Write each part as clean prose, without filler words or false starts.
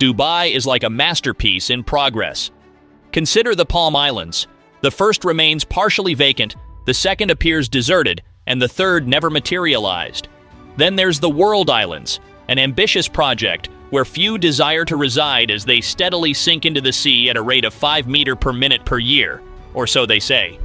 Dubai is like a masterpiece in progress. Consider the Palm Islands. The first remains partially vacant, the second appears deserted, and the third never materialized. Then there's the World Islands, an ambitious project where few desire to reside as they steadily sink into the sea at a rate of 5 meters per minute per year, or so they say.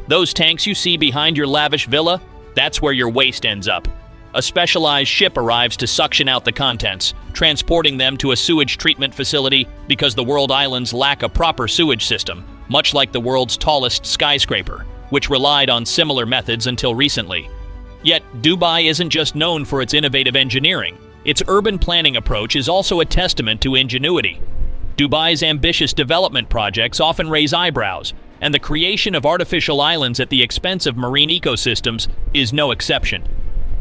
Those tanks you see behind your lavish villa, that's where your waste ends up. A specialized ship arrives to suction out the contents, transporting them to a sewage treatment facility because the World Islands lack a proper sewage system, much like the world's tallest skyscraper, which relied on similar methods until recently. Yet, Dubai isn't just known for its innovative engineering. Its urban planning approach is also a testament to ingenuity. Dubai's ambitious development projects often raise eyebrows, and the creation of artificial islands at the expense of marine ecosystems is no exception.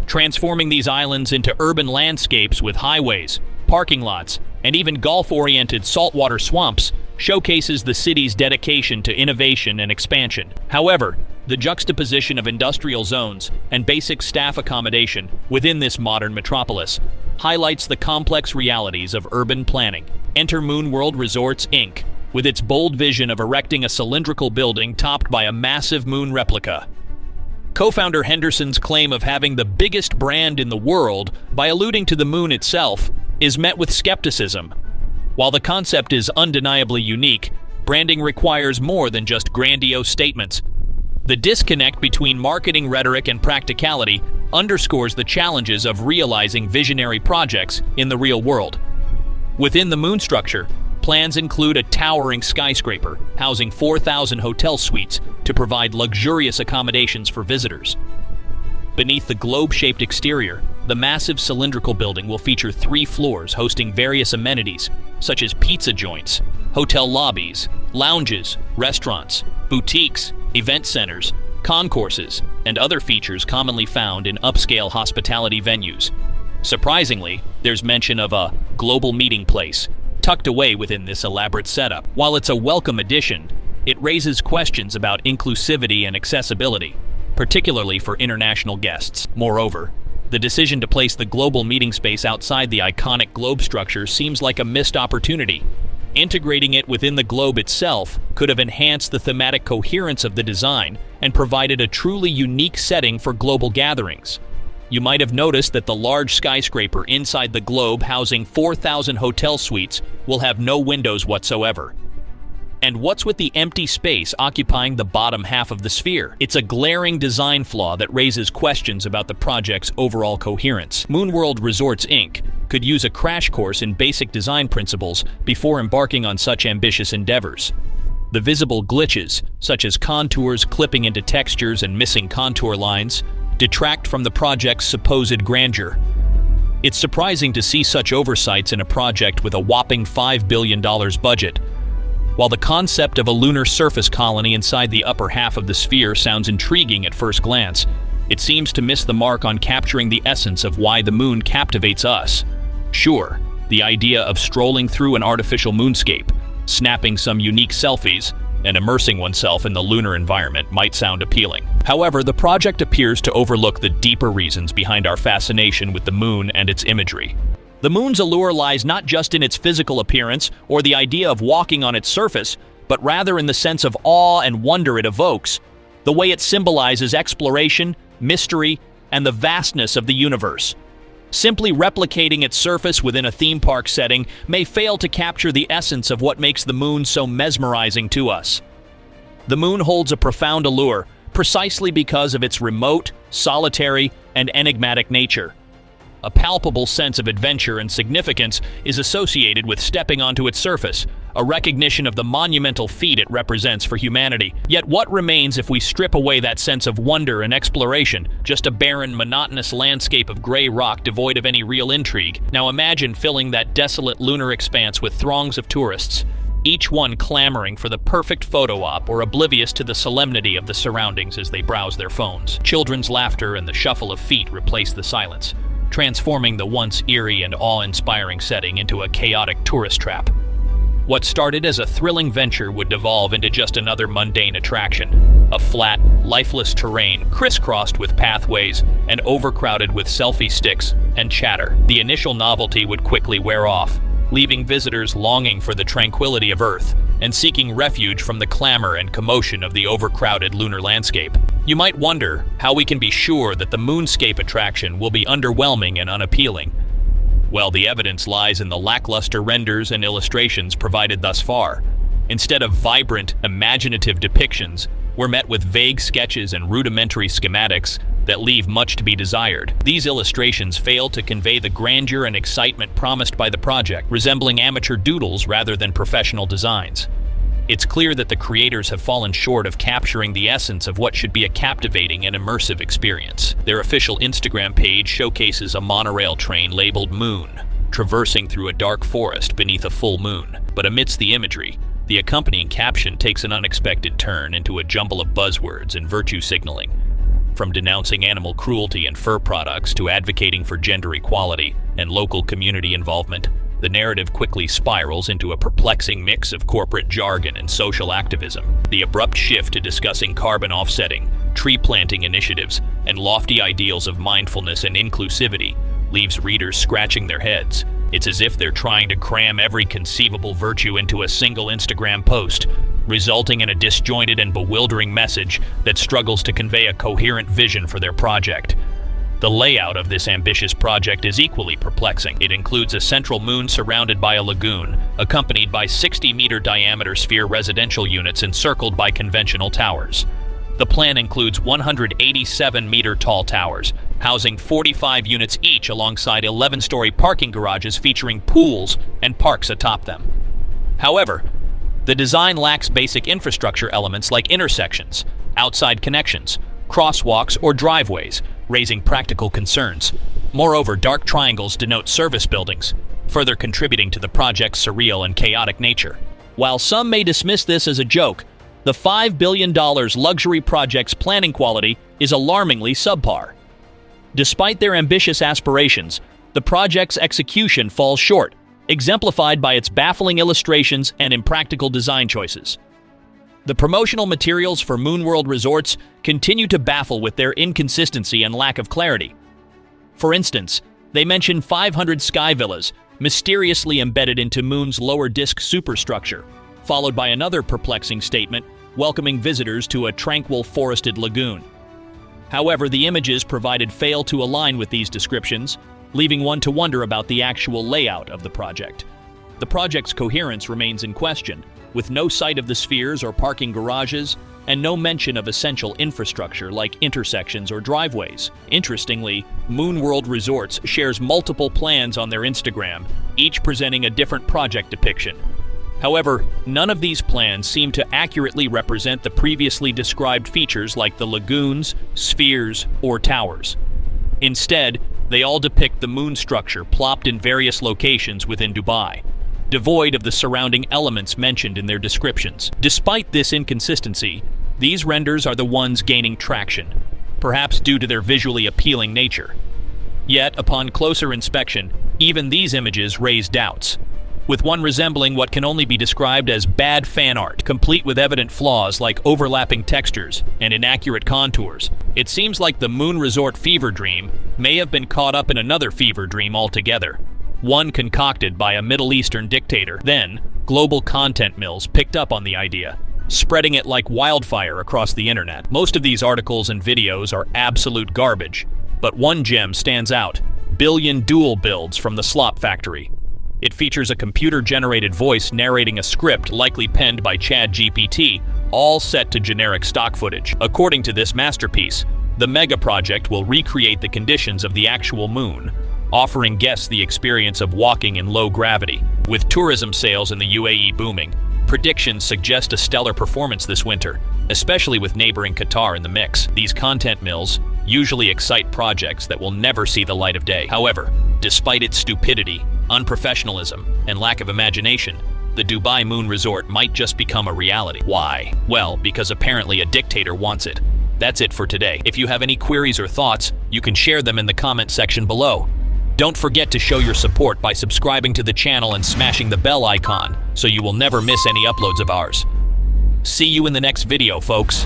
Transforming these islands into urban landscapes with highways, parking lots, and even golf-oriented saltwater swamps showcases the city's dedication to innovation and expansion. However, the juxtaposition of industrial zones and basic staff accommodation within this modern metropolis highlights the complex realities of urban planning. Enter Moon World Resorts, Inc., with its bold vision of erecting a cylindrical building topped by a massive moon replica. Co-founder Henderson's claim of having the biggest brand in the world by alluding to the moon itself is met with skepticism. While the concept is undeniably unique, branding requires more than just grandiose statements. The disconnect between marketing rhetoric and practicality underscores the challenges of realizing visionary projects in the real world. Within the moon structure, plans include a towering skyscraper housing 4,000 hotel suites to provide luxurious accommodations for visitors. Beneath the globe-shaped exterior, the massive cylindrical building will feature 3 floors hosting various amenities, such as pizza joints, hotel lobbies, lounges, restaurants, boutiques, event centers, concourses, and other features commonly found in upscale hospitality venues. Surprisingly, there's mention of a global meeting place tucked away within this elaborate setup. While it's a welcome addition, it raises questions about inclusivity and accessibility, particularly for international guests. Moreover, the decision to place the global meeting space outside the iconic globe structure seems like a missed opportunity. Integrating it within the globe itself could have enhanced the thematic coherence of the design and provided a truly unique setting for global gatherings. You might have noticed that the large skyscraper inside the globe housing 4,000 hotel suites will have no windows whatsoever. And what's with the empty space occupying the bottom half of the sphere? It's a glaring design flaw that raises questions about the project's overall coherence. Moon World Resorts, Inc. could use a crash course in basic design principles before embarking on such ambitious endeavors. The visible glitches, such as contours clipping into textures and missing contour lines, detract from the project's supposed grandeur. It's surprising to see such oversights in a project with a whopping $5 billion budget. While the concept of a lunar surface colony inside the upper half of the sphere sounds intriguing at first glance, it seems to miss the mark on capturing the essence of why the moon captivates us. Sure, the idea of strolling through an artificial moonscape, snapping some unique selfies, and immersing oneself in the lunar environment might sound appealing. However, the project appears to overlook the deeper reasons behind our fascination with the moon and its imagery. The moon's allure lies not just in its physical appearance or the idea of walking on its surface, but rather in the sense of awe and wonder it evokes, the way it symbolizes exploration, mystery, and the vastness of the universe. Simply replicating its surface within a theme park setting may fail to capture the essence of what makes the moon so mesmerizing to us. The moon holds a profound allure, precisely because of its remote, solitary, and enigmatic nature. A palpable sense of adventure and significance is associated with stepping onto its surface, a recognition of the monumental feat it represents for humanity. Yet what remains if we strip away that sense of wonder and exploration? Just a barren, monotonous landscape of gray rock devoid of any real intrigue. Now imagine filling that desolate lunar expanse with throngs of tourists, each one clamoring for the perfect photo op or oblivious to the solemnity of the surroundings as they browse their phones. Children's laughter and the shuffle of feet replace the silence, transforming the once eerie and awe-inspiring setting into a chaotic tourist trap. What started as a thrilling venture would devolve into just another mundane attraction, a flat, lifeless terrain crisscrossed with pathways and overcrowded with selfie sticks and chatter. The initial novelty would quickly wear off, leaving visitors longing for the tranquility of Earth and seeking refuge from the clamor and commotion of the overcrowded lunar landscape. You might wonder how we can be sure that the moonscape attraction will be underwhelming and unappealing. Well, the evidence lies in the lackluster renders and illustrations provided thus far. Instead of vibrant, imaginative depictions, we're met with vague sketches and rudimentary schematics that leave much to be desired. These illustrations fail to convey the grandeur and excitement promised by the project, resembling amateur doodles rather than professional designs. It's clear that the creators have fallen short of capturing the essence of what should be a captivating and immersive experience. Their official Instagram page showcases a monorail train labeled Moon, traversing through a dark forest beneath a full moon. But amidst the imagery, the accompanying caption takes an unexpected turn into a jumble of buzzwords and virtue signaling. From denouncing animal cruelty and fur products to advocating for gender equality and local community involvement, the narrative quickly spirals into a perplexing mix of corporate jargon and social activism. The abrupt shift to discussing carbon offsetting, tree planting initiatives, and lofty ideals of mindfulness and inclusivity leaves readers scratching their heads. It's as if they're trying to cram every conceivable virtue into a single Instagram post, resulting in a disjointed and bewildering message that struggles to convey a coherent vision for their project. The layout of this ambitious project is equally perplexing. It includes a central moon surrounded by a lagoon, accompanied by 60-meter diameter sphere residential units encircled by conventional towers. The plan includes 187-meter tall towers, housing 45 units each alongside 11-story parking garages featuring pools and parks atop them. However, the design lacks basic infrastructure elements like intersections, outside connections, crosswalks, or driveways, raising practical concerns. Moreover, dark triangles denote service buildings, further contributing to the project's surreal and chaotic nature. While some may dismiss this as a joke, the $5 billion luxury project's planning quality is alarmingly subpar. Despite their ambitious aspirations, the project's execution falls short, exemplified by its baffling illustrations and impractical design choices. The promotional materials for Moonworld Resorts continue to baffle with their inconsistency and lack of clarity. For instance, they mention 500 sky villas mysteriously embedded into Moon's lower disk superstructure, followed by another perplexing statement welcoming visitors to a tranquil forested lagoon. However, the images provided fail to align with these descriptions, leaving one to wonder about the actual layout of the project. The project's coherence remains in question, with no sight of the spheres or parking garages, and no mention of essential infrastructure like intersections or driveways. Interestingly, Moonworld Resorts shares multiple plans on their Instagram, each presenting a different project depiction. However, none of these plans seem to accurately represent the previously described features like the lagoons, spheres, or towers. Instead, they all depict the moon structure plopped in various locations within Dubai, devoid of the surrounding elements mentioned in their descriptions. Despite this inconsistency, these renders are the ones gaining traction, perhaps due to their visually appealing nature. Yet, upon closer inspection, even these images raise doubts, with one resembling what can only be described as bad fan art, complete with evident flaws like overlapping textures and inaccurate contours. It seems like the Moon Resort fever dream may have been caught up in another fever dream altogether, one concocted by a Middle Eastern dictator. Then, global content mills picked up on the idea, spreading it like wildfire across the internet. Most of these articles and videos are absolute garbage, but one gem stands out: Billion Dual Builds from the Slop Factory. It features a computer-generated voice narrating a script likely penned by ChatGPT, all set to generic stock footage. According to this masterpiece, the mega project will recreate the conditions of the actual moon, offering guests the experience of walking in low gravity. With tourism sales in the UAE booming, predictions suggest a stellar performance this winter, especially with neighboring Qatar in the mix. These content mills usually excite projects that will never see the light of day. However, despite its stupidity, unprofessionalism, and lack of imagination, the Dubai Moon Resort might just become a reality. Why? Well, because apparently a dictator wants it. That's it for today. If you have any queries or thoughts, you can share them in the comment section below. Don't forget to show your support by subscribing to the channel and smashing the bell icon so you will never miss any uploads of ours. See you in the next video, folks.